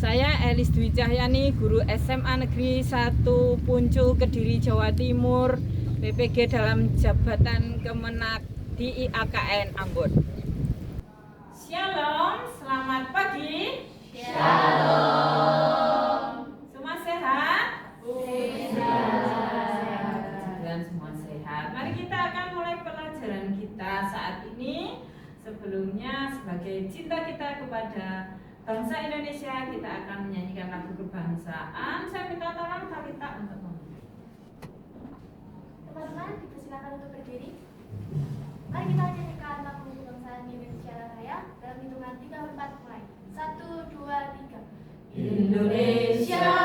Saya Elis Dwi Cahyani, guru SMA Negeri 1 Puncu, Kediri, Jawa Timur, PPG dalam jabatan Kemenak di IAKN Ambon. Shalom, selamat pagi. Shalom. Semua sehat? Sehat. Dan semua sehat. Mari kita akan mulai pelajaran kita saat ini. Sebelumnya, sebagai cinta kita kepada bangsa Indonesia, kita akan menyanyikan lagu kebangsaan. Saya minta tolong Talita untuk memulai. Teman-teman, dipersilakan untuk berdiri. Mari kita nyanyikan lagu kebangsaan Indonesia Raya dalam hitungan 3, 4, mulai. 1, 2, 3. Indonesia,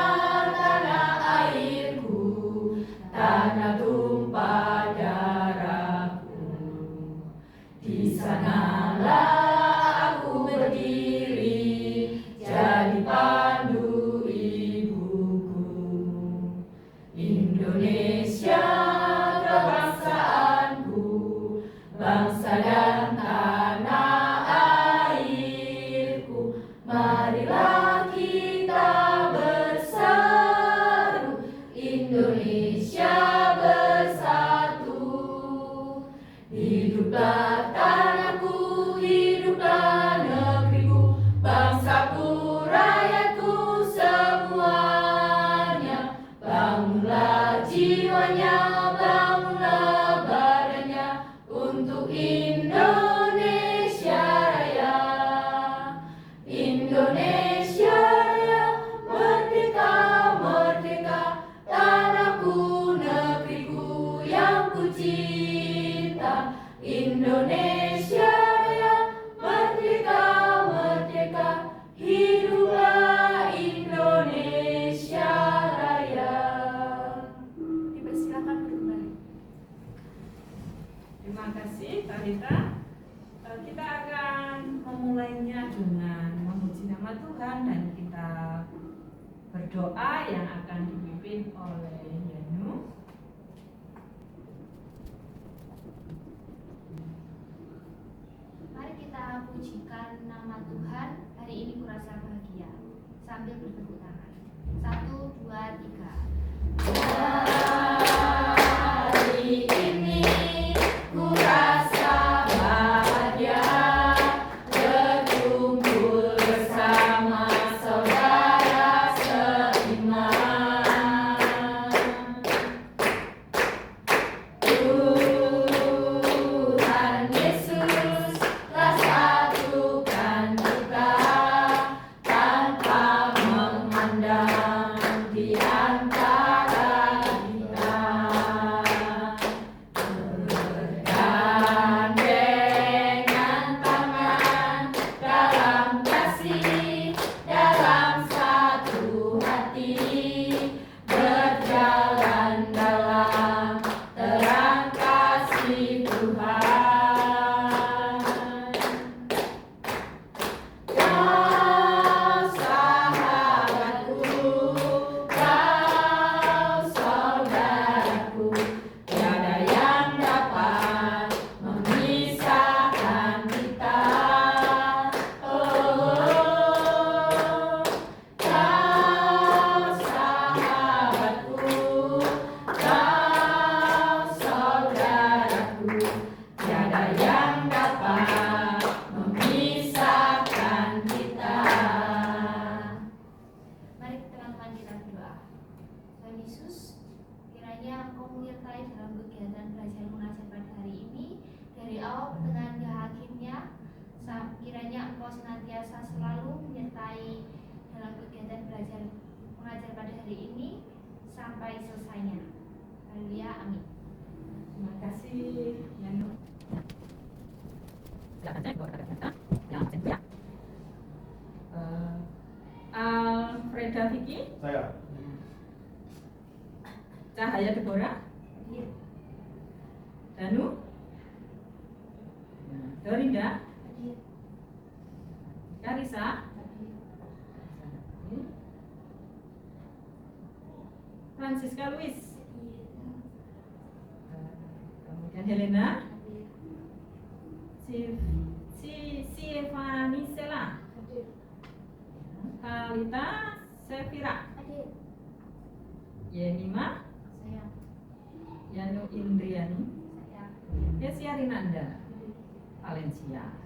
tanah airku, tanah tumpah darahku. Di sanalah aku berdiri, jadi pandu ibuku. Indonesia, kebangsaanku, bangsa dan tanah airku. Marilah kita berseru, Indonesia bersatu. Hiduplah tanahku, hiduplah negeriku, bangsaku, rakyatku semuanya. Bangunlah jiwanya, bangunlah badannya untuk Indonesia Raya. Indonesia Raya, merdeka, merdeka, tanahku, negeriku yang ku cinta. Indonesia Raya, merdeka, merdeka, hiduplah Indonesia Raya. Dipersilakan kembali. Terima kasih Talita. Kita akan memulainya dengan memuji nama Tuhan dan kita berdoa yang akan dipimpin oleh Yanu. Mari kita pujikan nama Tuhan. Hari ini kurasa bahagia sambil bertepuk tangan. 1, 2, 3. Hari ini ku rasa bahagia, berkumpul bersama saudara seiman. Tuhan Yesus telah satukan kita tanpa memandang di antara kita. Bergandengan tangan dalam kasih, dalam satu hati, berjalan dalam terang kasih Tuhan. Kau sahabatku, kau saudaraku, tiada yang dapat memisahkan kita. Oh, kau sahabatku, kau saudaraku, tiada yang dapat memisahkan kita. Mari teman-teman kita berdoa. Tuhan Yesus, kiranya Engkau menyertai dalam kegiatan belajar mengajar pada hari ini, dari awal pertengahan hingga akhirnya. Kiranya Engkau senantiasa selalu menyertai dalam kegiatan belajar mengajar pada hari ini sampai selesainya. Haleluya, amin. Terima kasih Yanu. Silakan cek bahwa kata yang absen ya. Alfreda Vicky, Saya. Cahaya Deborah, Danu, Dorinda, Karisa, Francisca Luis, kemudian Helena, si Evani Sela, Talita, Sevira, Adik. Yenima, Saya. Yanu Indriani, Saya. Yesia Rinanda, Valencia.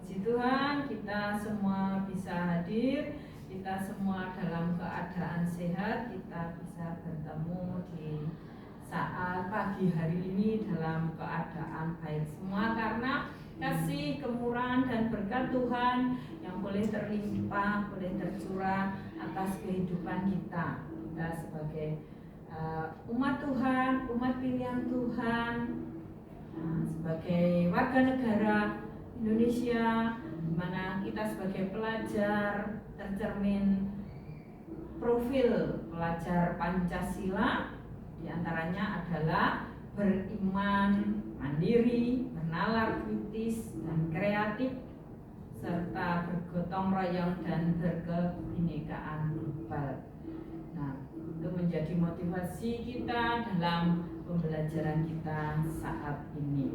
Puji Tuhan, kita semua bisa hadir, kita semua dalam keadaan sehat, kita bisa bertemu di saat pagi hari ini dalam keadaan baik semua karena kasih, kemurahan dan berkat Tuhan yang boleh terlimpah, boleh tercurah atas kehidupan kita. Kita sebagai umat Tuhan, umat pilihan Tuhan, sebagai warga negara Indonesia, di mana kita sebagai pelajar tercermin profil pelajar Pancasila, diantaranya adalah beriman mandiri, bernalar kritis dan kreatif, serta bergotong royong dan berkebinekaan global. Nah, itu menjadi motivasi kita dalam pembelajaran kita saat ini.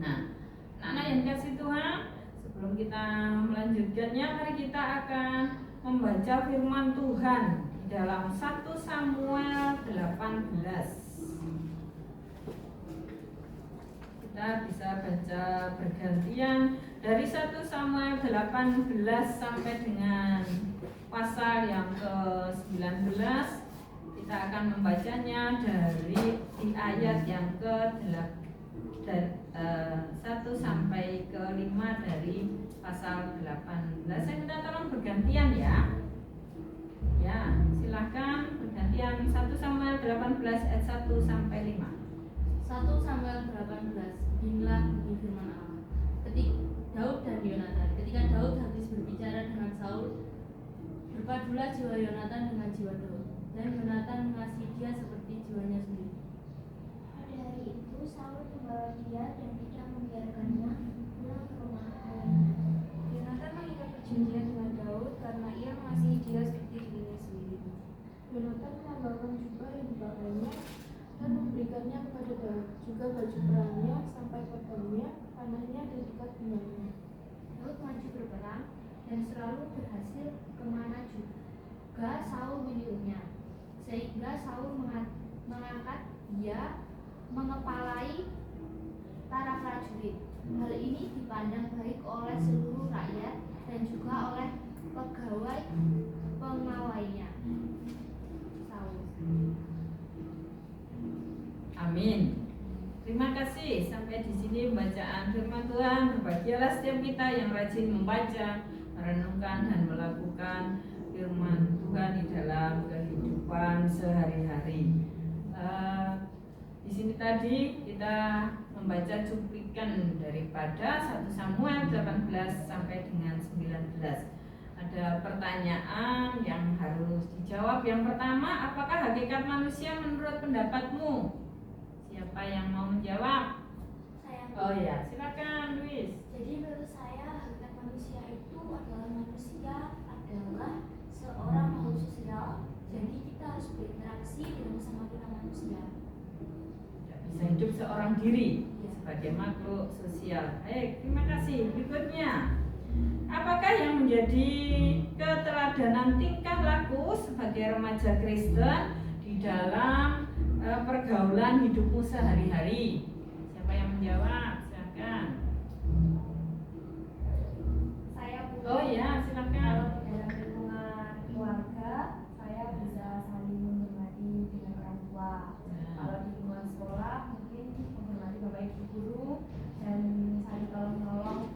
Nah, anak yang dikasih Tuhan, sebelum kita melanjutkannya, mari kita akan membaca firman Tuhan di dalam 1 Samuel 18. Kita bisa baca bergantian dari 1 Samuel 18 sampai dengan pasal yang ke-19. Kita akan membacanya dari di ayat yang ke-1 sampai ke-5 dari pasal 18. Saya minta tolong bergantian ya. Ya, silahkan bergantian 1 Samuel 18 ayat 1 sampai 5. 1 Samuel 18. Inilah bunyi firman Allah. Ketika Daud dan Yonatan, ketika Daud habis berbicara dengan Saul, berpadulah jiwa Yonatan dengan jiwa Daud, dan Yonatan mengasihi dia seperti jiwanya sendiri. Pada hari itu Saul membawa dia dan tidak membiarkannya pulang ke rumah ayahnya. Yonatan mengikat perjanjian dengan Daud karena ia mengasihi dia seperti dirinya sendiri. Yonatan menambahkan jubah yang dipakainya dan memberikannya kepada Daud, juga baju perangnya sampai pedangnya, panahnya dan ikat pinggangnya. Daud maju berperang dan selalu berhasil kemana juga Saul menyuruhnya, sehingga Saul mengangkat dia mengepalai para prajurit. Hal ini dipandang baik oleh seluruh rakyat dan juga oleh pegawai pengawalnya Saul. Amin. Terima kasih. Sampai di sini bacaan firman Tuhan. Berbahagialah setiap kita yang rajin membaca, merenungkan dan melakukan firman Tuhan di dalam kehidupan sehari-hari. Di sini tadi kita membaca cuplikan daripada 1 Samuel 18 sampai dengan 19. Ada pertanyaan yang harus dijawab. Yang pertama, apakah hakikat manusia menurut pendapatmu? Siapa yang mau menjawab? Saya. Oh ya, silakan Luis. Jadi menurut saya hakikat manusia itu adalah seorang makhluk sosial. Jadi kita harus berinteraksi dengan sesama manusia. Tidak bisa hidup seorang diri sebagai makhluk sosial. Baik, terima kasih. Berikutnya, apakah yang menjadi keteladanan tingkah laku sebagai remaja Kristen di dalam pergaulan hidupmu sehari-hari? Siapa yang menjawab? Silakan. Saya Oh ya, silakan. dalam lingkungan keluarga, saya bisa saling menghormati dengan orang tua. Kalau di lingkungan sekolah, mungkin menghormati bapak ibu guru dan saling tolong menolong.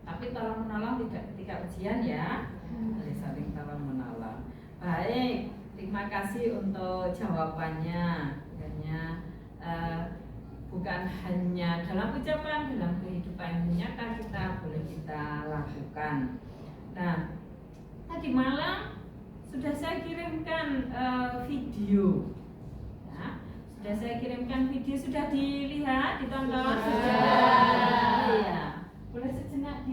Tapi tolong menolong tidak ketika ujian ya. Saling tolong menolong. Baik, terima kasih untuk jawabannya. Bukan hanya dalam ucapan, dalam kehidupan nyata kita lakukan. Nah, tadi malam sudah saya kirimkan video. Ya, sudah saya kirimkan video, sudah dilihat, ditonton sudah. Iya. Boleh sejenak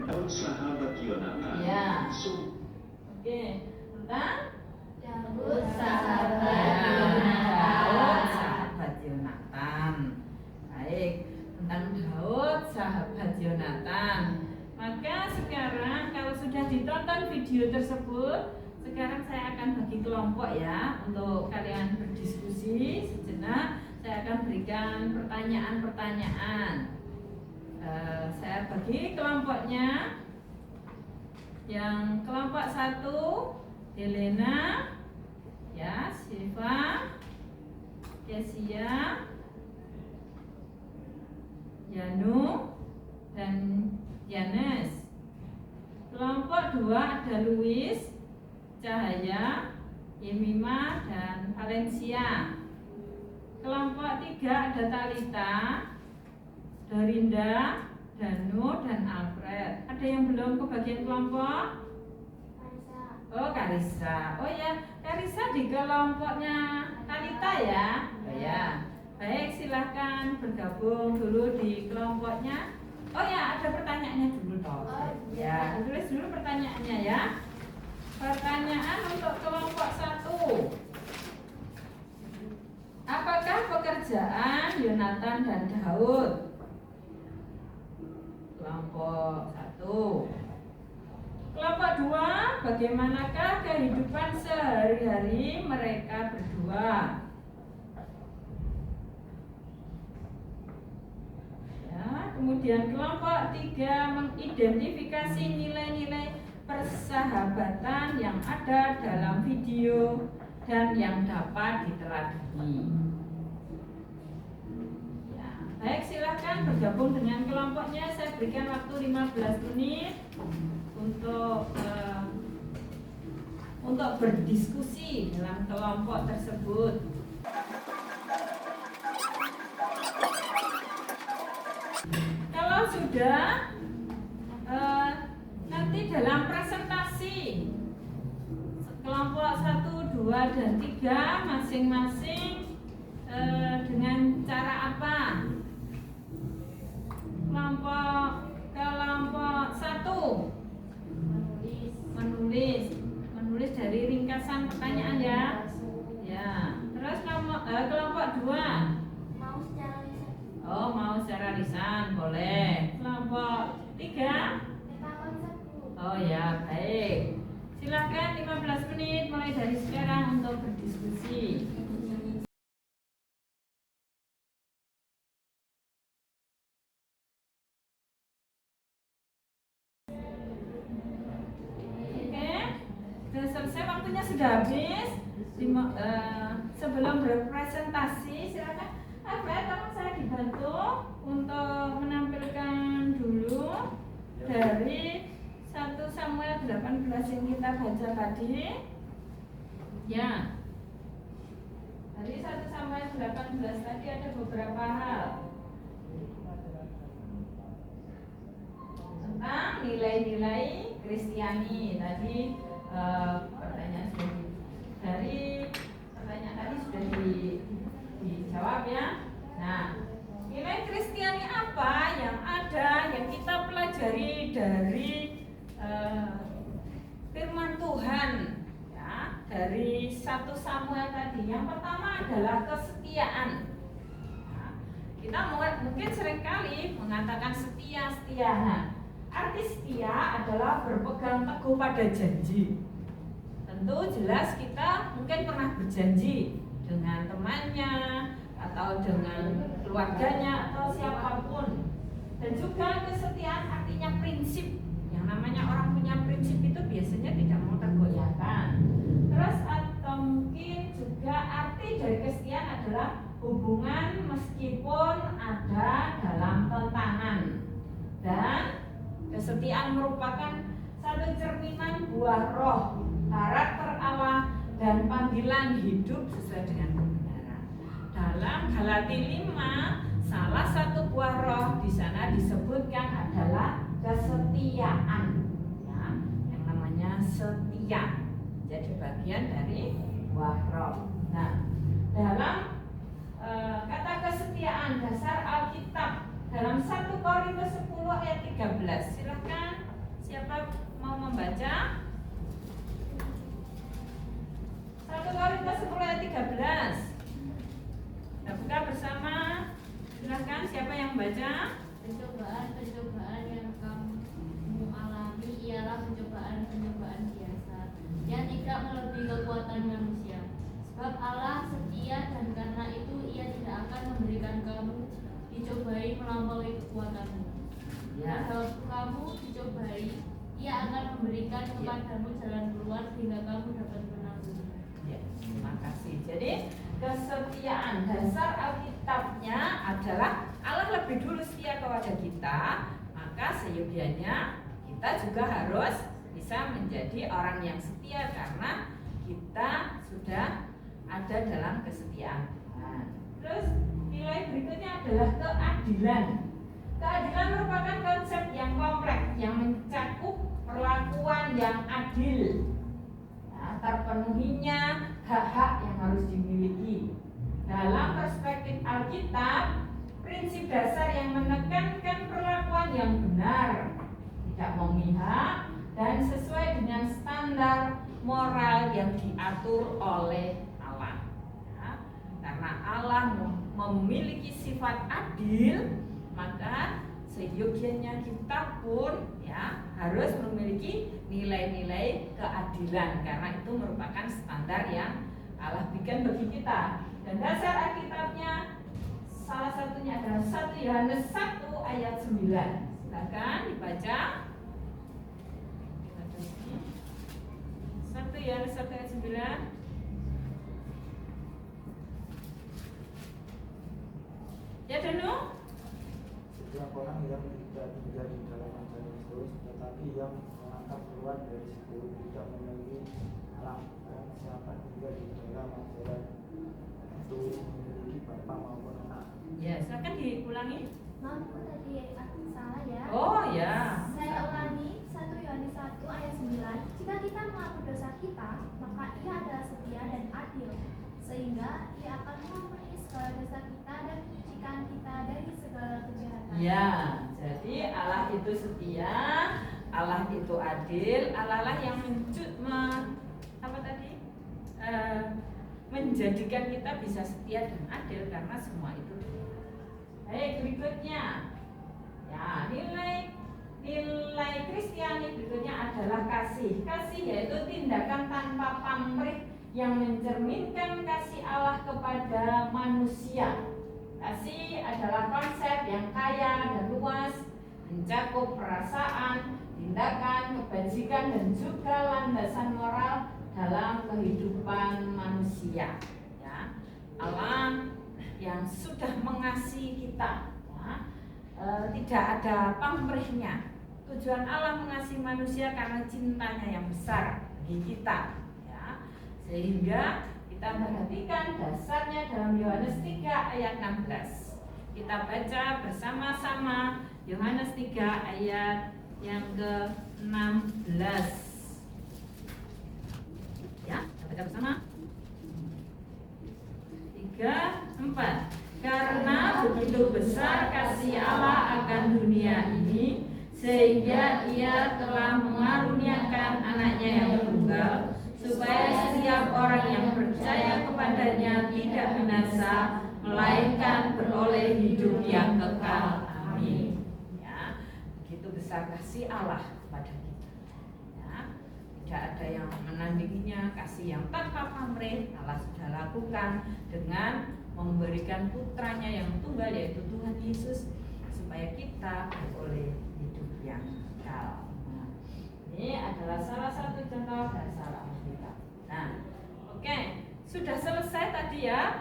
Daud sahabat Yonatan. Ya. Oke, tentang Daud sahabat Yonatan. Baik. tentang Daud, sahabat Yonatan. Maka sekarang kalau sudah ditonton video tersebut, sekarang saya akan bagi kelompok ya untuk kalian berdiskusi sejenak. Saya akan berikan pertanyaan-pertanyaan. Saya bagi kelompoknya. Yang kelompok 1 Helena, ya, Siva, Kesia, Yanu, dan Yanes. Kelompok 2 ada Luis, Cahaya, Yemima, dan Valencia. Kelompok 3 ada Talita, Dorinda, Danu, dan Alfred. Ada yang belum kebagian kelompok? Oh, Karisa. Oh ya, Karisa di kelompoknya Talita ya. Oh ya. Baik, silahkan bergabung dulu di kelompoknya. Oh ya, ada pertanyaannya dulu toh. Ya, tulis dulu pertanyaannya ya. Pertanyaan untuk kelompok 1. Apakah pekerjaan Yonatan dan Daud? Kelompok 1. Kelompok 2, bagaimanakah kehidupan sehari-hari mereka berdua? Ya, kemudian kelompok 3 mengidentifikasi nilai-nilai persahabatan yang ada dalam video dan yang dapat diteladani. Baik, silahkan bergabung dengan kelompoknya. Saya berikan waktu 15 menit untuk berdiskusi dalam kelompok tersebut. Kalau sudah, nanti dalam presentasi kelompok 1, 2, dan 3 masing-masing dengan cara apa? Kelompok 1 menulis dari ringkasan pertanyaan ya. Ya. Terus kelompok 2 Mau secara lisan. oh, mau secara lisan, boleh. Kelompok 3 Kita konsepku. oh ya, baik. Silakan 15 menit mulai dari sekarang untuk berdiskusi. Sudah selesai, waktunya sudah habis. Sebelum berpresentasi, silakan teman saya dibantu untuk menampilkan dulu dari 1 Samuel 18 yang kita baca tadi. Ya. Dari 1 Samuel 18 tadi ada beberapa hal tentang nilai-nilai Kristiani. Tadi pertanyaan dari pertanyaan tadi sudah dijawab ya. Nah, nilai Kristiani apa yang ada yang kita pelajari dari firman Tuhan ya, dari 1 Samuel tadi. Yang pertama adalah kesetiaan. Nah, kita mungkin seringkali mengatakan setia. Nah, arti setia adalah berpegang teguh pada janji. Tentu jelas kita mungkin pernah berjanji dengan temannya atau dengan keluarganya atau siapapun. Dan juga kesetiaan artinya prinsip. Yang namanya orang punya prinsip itu biasanya tidak mau tergoyahkan. Terus atau mungkin juga arti dari kesetiaan adalah hubungan meskipun ada dalam tentangan. Dan kesetiaan merupakan satu cerminan buah roh, karakter Allah, dan panggilan hidup sesuai dengan kebenaran. Dalam Galati 5, salah satu buah roh di sana disebutkan adalah kesetiaan. Ya, yang namanya setia jadi bagian dari buah roh. Nah, dalam kata kesetiaan dasar Alkitab dalam 1 Korintus 10 ayat 13. Silakan, siapa mau membaca? 1 Korintus 10 ayat 13. Kita buka bersama. Silahkan, siapa yang baca? Pencobaan-pencobaan yang kamu alami ialah pencobaan-pencobaan biasa yang tidak melebihi kekuatan manusia. Sebab Allah setia dan karena itu Ia tidak akan memberikan kamu dicobai melampaui kekuatanmu. Ya. Pada waktu kamu dicobai, Ia akan memberikan kepadamu jalan keluar sehingga kamu dapat menanggung. Ya, terima kasih. Jadi kesetiaan dasar Alkitabnya adalah Allah lebih dulu setia kepada kita, maka seyogianya kita juga harus bisa menjadi orang yang setia karena kita sudah ada dalam kesetiaan. Nah, terus nilai berikutnya adalah keadilan. Keadilan merupakan konsep yang kompleks yang mencakup perlakuan yang adil. Nah, terpenuhinya hak-hak yang harus dimiliki. Dalam perspektif Alkitab, prinsip dasar yang menekankan perlakuan yang benar, tidak memihak, dan sesuai dengan standar moral yang diatur oleh Allah. Ya, karena Allah memiliki sifat adil, maka seyogianya kita pun ya harus memiliki nilai-nilai keadilan karena itu merupakan standar yang Allah berikan bagi kita. Dan dasar Alkitabnya salah satunya adalah 1 Yohanes 1 ayat 9. Silakan dibaca. 1 Yohanes 1 ayat 9. Ya Danu? Setiap orang yang tidak tinggal di dalam ajaran Kristus, tetapi yang melangkah keluar dari situ tidak memiliki Allah. Dan siapa tinggal di dalam ajaran itu memiliki bapa maupun anak. Ya, silakan diulangi. Maaf, kok tadi aku salah ya. Oh ya. Saya ulangi 1 Yohanes 1 ayat 9. Jika kita mengaku dosa kita, maka Ia adalah setia dan adil, sehingga Ia akan mengampuni segala dosa kita dan menyucikan kita dari segala kejahatan. Ya, jadi Allah itu setia, Allah itu adil, Allah lah yang menjadikan kita bisa setia dan adil karena semua itu. Baik, berikutnya. Ya, nilai Kristiani berikutnya adalah kasih. Kasih yaitu tindakan tanpa pamrih yang mencerminkan kasih Allah kepada manusia. Kasih adalah konsep yang kaya dan luas, mencakup perasaan, tindakan, kebajikan, dan juga landasan moral dalam kehidupan manusia. Ya, Allah yang sudah mengasihi kita, ya, tidak ada pamrihnya. Tujuan Allah mengasihi manusia karena cintanya yang besar bagi kita, ya, sehingga kita perhatikan dasarnya dalam Yohanes 3 ayat 16. Kita baca bersama-sama Yohanes 3 ayat yang ke-16. Ya, kita baca bersama. 3, 4. Karena begitu besar kasih Allah akan dunia ini, sehingga Ia telah mengaruniakan anaknya yang tunggal, supaya setiap orang yang percaya kepadanya tidak binasa, melainkan beroleh hidup yang kekal. Amin. Ya, begitu besar kasih Allah kepada kita. Ya, tidak ada yang menandinginya. Kasih yang tanpa pamrih Allah sudah lakukan dengan memberikan putranya yang tunggal yaitu Tuhan Yesus supaya kita beroleh hidup yang kekal. Nah, ini adalah salah satu contoh dasar Alkitab. Nah, oke, sudah selesai tadi ya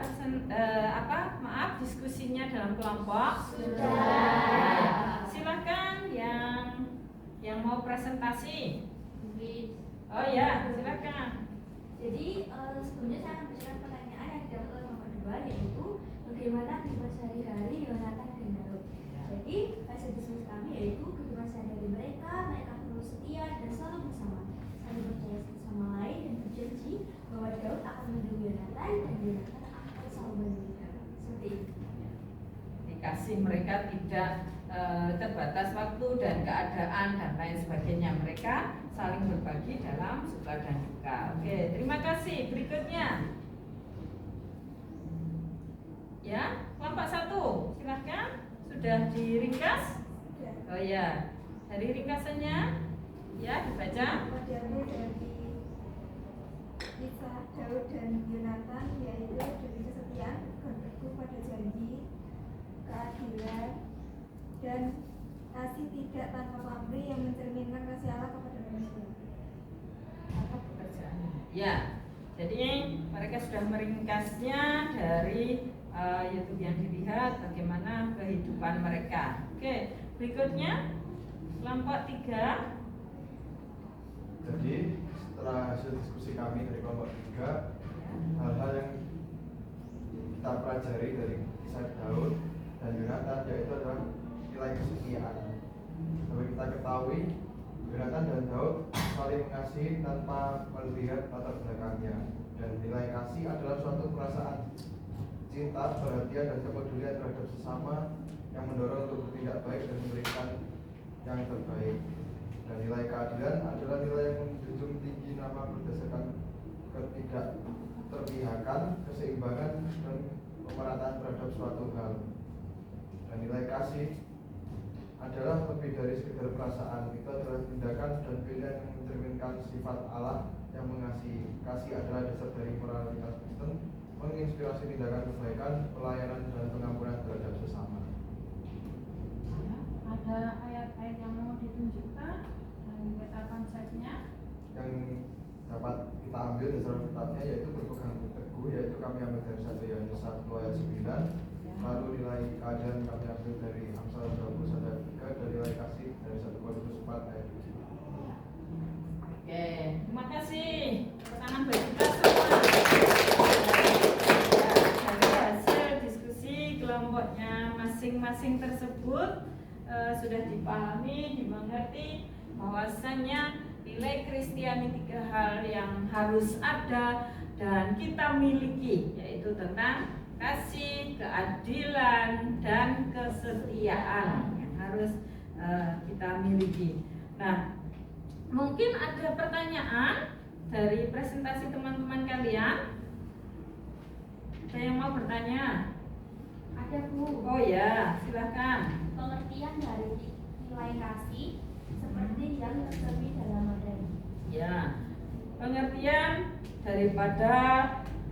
diskusinya dalam kelompok. Sudah. Silakan yang mau presentasi. Oh ya, silakan. Jadi sebelumnya saya akan berikan pertanyaan yang dijawab oleh nomor 2, yaitu bagaimana kehidupan sehari-hari Yonatan dan Daud. Jadi hasil diskusi kami yaitu kehidupan sehari-hari mereka perlu setia dan selalu bersama, saling percaya satu sama lain dan berjanji bahwa Daud akan melindungi Yonatan dan Yonatan akan selalu melindungi Daud. Seperti itu. Dikasih mereka tidak terbatas waktu dan keadaan dan lain sebagainya. Mereka saling berbagi dalam suka dan duka. Oke, terima kasih. Berikutnya. Ya, kelompok 1, silahkan. Sudah diringkas? Oh ya, dari ringkasannya ya dibaca. Padamu dari kisah Daud dan Yonatan, yaitu dari kesetiaan, berpegang pada janji, keadilan, dan kasih tidak tanpa pamrih yang mencerminkan kasih Allah kepada manusia. Apa pekerjaannya? Ya, jadi mereka sudah meringkasnya dari YouTube yang dilihat bagaimana kehidupan mereka. Oke, berikutnya kelompok 3. Jadi setelah hasil diskusi kami dari kelompok 3, hal-hal yang kita pelajari dari kisah Daud dan Yonatan yaitu adalah nilai kesetiaan. Seperti kita ketahui, Yonatan dan Daud saling mengasihi tanpa melihat latar belakangnya, dan nilai kasih adalah suatu perasaan cinta, perhatian, dan kepedulian terhadap sesama yang mendorong untuk bertindak baik dan memberikan yang terbaik. Dan nilai keadilan adalah nilai yang menjunjung tinggi nama berdasarkan ketidakterpihakan, keseimbangan, dan pemerataan terhadap suatu hal. Dan nilai kasih adalah lebih dari sekedar perasaan. Itu adalah tindakan dan pilihan yang mencerminkan sifat Allah yang mengasihi. Kasih adalah dasar dari moralitas Kristen, menginspirasi tindakan kebaikan, pelayanan, dan pengampunan terhadap sesama. Ada ayat-ayat yang mau ditunjukkan dan dikatakan saja Yang dapat kita ambil dasar kitabnya yaitu berpegang teguh, yaitu kami ambil dari 1 Yohanes 1 ayat 9. Lalu nilai keadilan kami ambil dari Amsal 21 ayat 3, dan nilai kasih dari 1 Korintus 4 ayat 7. Oke, terima kasih. Tepuk tangan bagi kita semua. Dari hasil diskusi kelompoknya masing-masing tersebut sudah dipahami, dimengerti bahwasannya nilai Kristiani 3 hal yang harus ada dan kita miliki, yaitu tentang kasih, keadilan, dan kesetiaan yang harus kita miliki. Nah, mungkin ada pertanyaan dari presentasi teman-teman kalian. Ada yang mau bertanya? Ada Bu. Oh ya, silahkan. Pengertian dari nilai kasih seperti yang tercermin dalam materi. Ya, pengertian daripada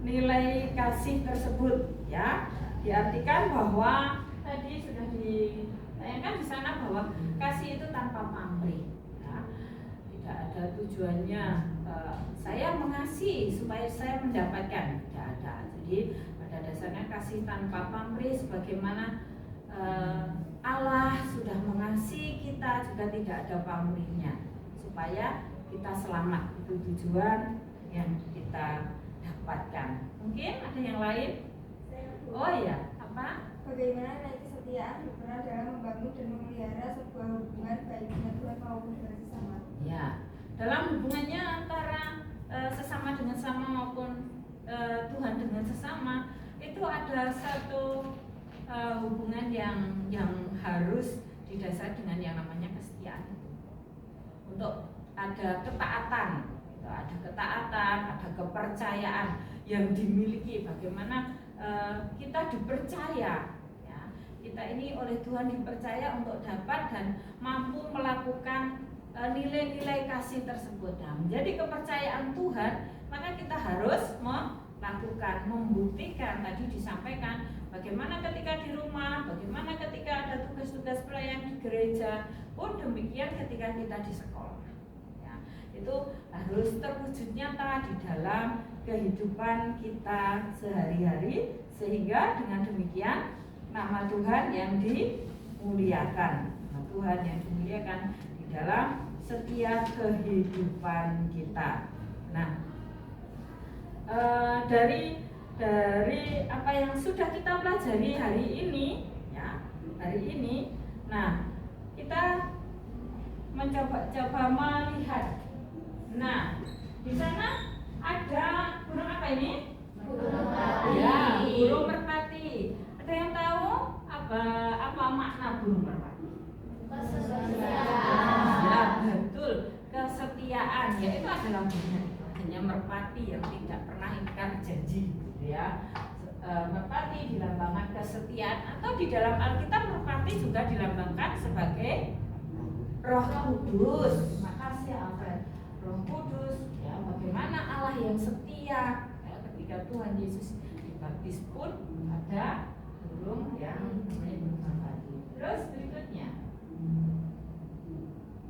nilai kasih tersebut ya diartikan bahwa tadi sudah ditayangkan di sana bahwa kasih itu tanpa pamrih. Ya. Tidak ada tujuannya saya mengasihi supaya saya mendapatkan, tidak ada. Jadi pada dasarnya kasih tanpa pamrih sebagaimana Allah sudah mengasihi kita juga tidak ada pamrihnya supaya kita selamat, itu tujuan yang kita dapatkan. Mungkin ada yang lain? Oh ya, apa? Bagaimana nilai kesetiaan berperan dalam membangun dan memelihara sebuah hubungan baik dengan Tuhan maupun dengan sesama? Ya, dalam hubungannya antara sesama dengan sesama maupun Tuhan dengan sesama itu ada satu hubungan yang harus didasari dengan yang namanya kesetiaan. Untuk ada ketaatan, ada kepercayaan yang dimiliki. Bagaimana kita dipercaya, ya, kita ini oleh Tuhan dipercaya untuk dapat dan mampu melakukan nilai-nilai kasih tersebut. Nah, menjadi kepercayaan Tuhan, maka kita harus melakukan, membuktikan. Tadi disampaikan bagaimana ketika di rumah, bagaimana ketika ada tugas-tugas pelayan di gereja, pun demikian ketika kita di sekolah. Ya, itu harus terwujud nyata di dalam kehidupan kita sehari-hari, sehingga dengan demikian nama Tuhan yang dimuliakan, nama Tuhan yang dimuliakan di dalam setiap kehidupan kita. Nah, dari apa yang sudah kita pelajari hari ini, ya, nah kita mencoba melihat. Nah, di sana ada burung apa ini? Burung merpati. Ya, burung merpati. Ada yang tahu apa makna burung merpati? Kesetiaan. Ya, betul. Kesetiaan, ya itu adalah hanya merpati yang tidak pernah ingkar janji, gitu ya. merpati dilambangkan kesetiaan, atau di dalam Alkitab merpati juga dilambangkan sebagai Roh Kudus. Makasih Alfred. Roh Kudus, ya, bagaimana Allah yang setia. Ya, ketika Tuhan Yesus dibaptis pun ada burung yang namanya burung merpati. Terus berikutnya,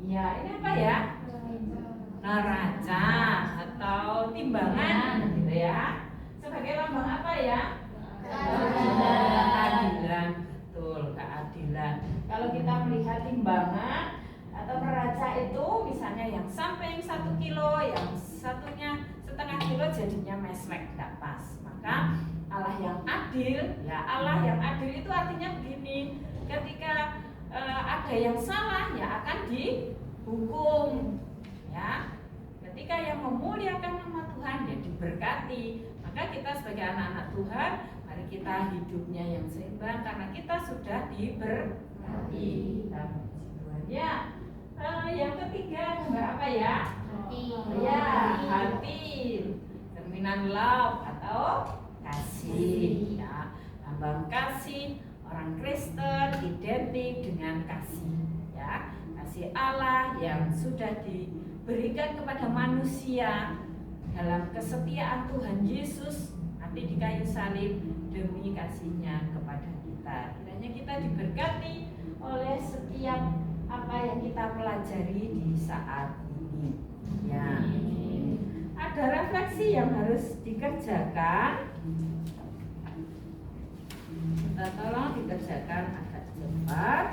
ya ini apa ya? Neraca atau timbangan, gitu ya. Sebagai lambang apa ya? Keadilan, betul, keadilan. Kalau kita melihat timbangan atau neraca itu, misalnya yang sampai 1 kilo, yang satunya setengah kilo, jadinya meslek, tidak pas. Maka Allah yang adil, ya Allah yang adil itu artinya begini: ketika ada yang salah, ya akan dihukum, ya. Ketika yang memuliakan nama Tuhan, ya diberkati. Maka kita sebagai anak-anak Tuhan, mari kita hidupnya yang seimbang karena kita sudah diberkati. Ya, yang ketiga gambar apa ya? Hati. Ya, hati, cerminan love atau kasih. Ya, lambang kasih. Orang Kristen identik dengan kasih. Ya, kasih Allah yang sudah diberikan kepada manusia dalam kesetiaan Tuhan Yesus nanti di kayu salib demi kasihnya kepada kita. Kiranya kita diberkati oleh setiap apa yang kita pelajari di saat ini. Ya. Ada refleksi yang harus dikerjakan. Kita tolong dikerjakan agak cepat.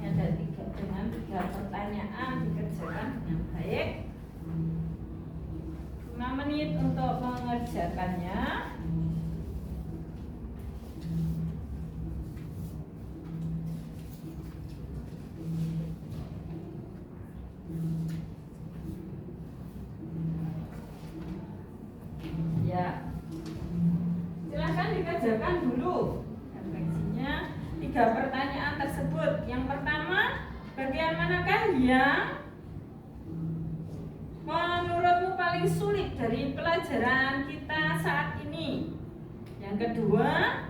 Ada dengan 3 pertanyaan dikerjakan dengan baik. 5 menit untuk mengerjakannya. Ya, silakan dikerjakan dulu refleksinya 3 pertanyaan tersebut. Yang pertama, bagian manakah yang menurutmu paling sulit dari pelajaran kita saat ini? Yang kedua,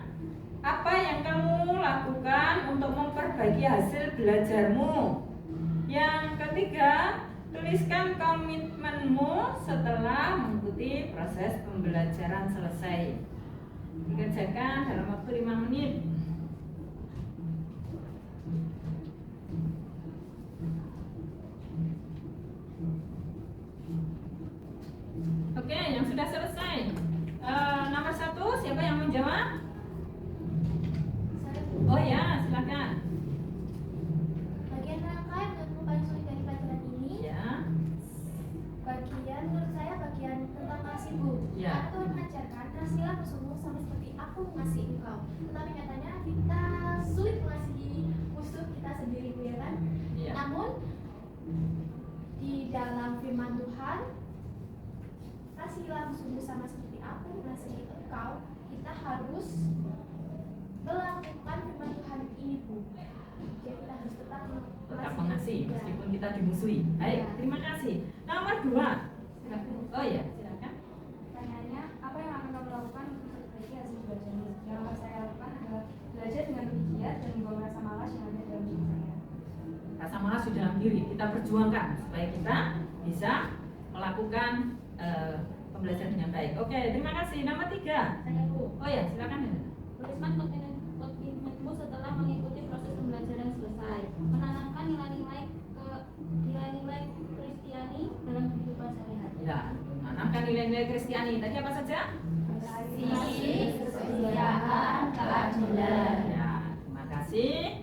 apa yang kamu lakukan untuk memperbaiki hasil belajarmu? Yang ketiga, tuliskan komitmenmu setelah mengikuti proses pembelajaran selesai. Dikerjakan dalam waktu 5 menit. Oke, yang sudah selesai. Nomor 1, siapa yang menjawab? Oh ya, silakan. Bagian rangka yang menurutmu paling sulit dari pelajaran ini? Ya. Bagian menurut saya bagian tentang kasih, Bu. Ya. Karena Tuhan mengajarkan kasihlah musuhmu sama seperti aku mengasihi engkau. Tetapi nyatanya kita sulit mengasihi musuh kita sendiri, Bu, ya kan? Ya. Namun di dalam firman Tuhan, kasihlah musuhmu sama seperti aku mengasihi engkau. Kita harus melakukan firman Tuhan ini, Bu. Jadi kita harus tetap mengasihi meskipun kita dimusuhi. Baik, terima kasih. Nomor 2. Oh ya, silakan. Pertanyaannya, apa yang akan kamu lakukan untuk memperbaiki hasil belajarmu? Yang akan saya lakukan adalah belajar dengan lebih giat dan membawa rasa malas yang ada dalam diri saya. Rasa malas di dalam diri kita perjuangkan supaya kita bisa melakukan pembelajaran dengan baik. Oke, terima kasih. Nomor 3. Saya, Bu. Oh ya, silakan. Tuliskan komitmenmu setelah mengikuti proses pembelajaran selesai. Menanamkan nilai-nilai Kristiani dalam kehidupan sehari-hari. Ya, menanamkan nilai-nilai Kristiani. Tadi apa saja? kasih, kesetiaan, keadilan. Ya, terima kasih.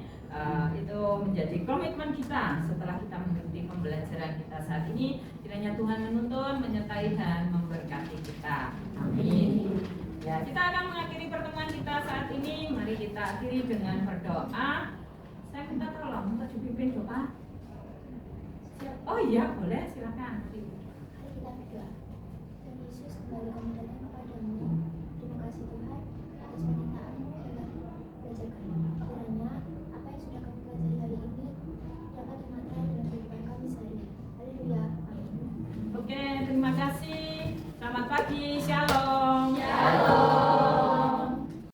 Itu menjadi komitmen kita setelah kita mengikuti pembelajaran kita saat ini. Kiranya Tuhan menuntun, menyertai dan memberkati kita. Amin. Ya, kita akan mengakhiri pertemuan kita saat ini. Mari kita akhiri dengan berdoa. Saya minta tolong untuk dipimpin doa. Oh iya, boleh, silakan. Mari kita berdoa. Tuhan Yesus, kembali kami datang kepadamu.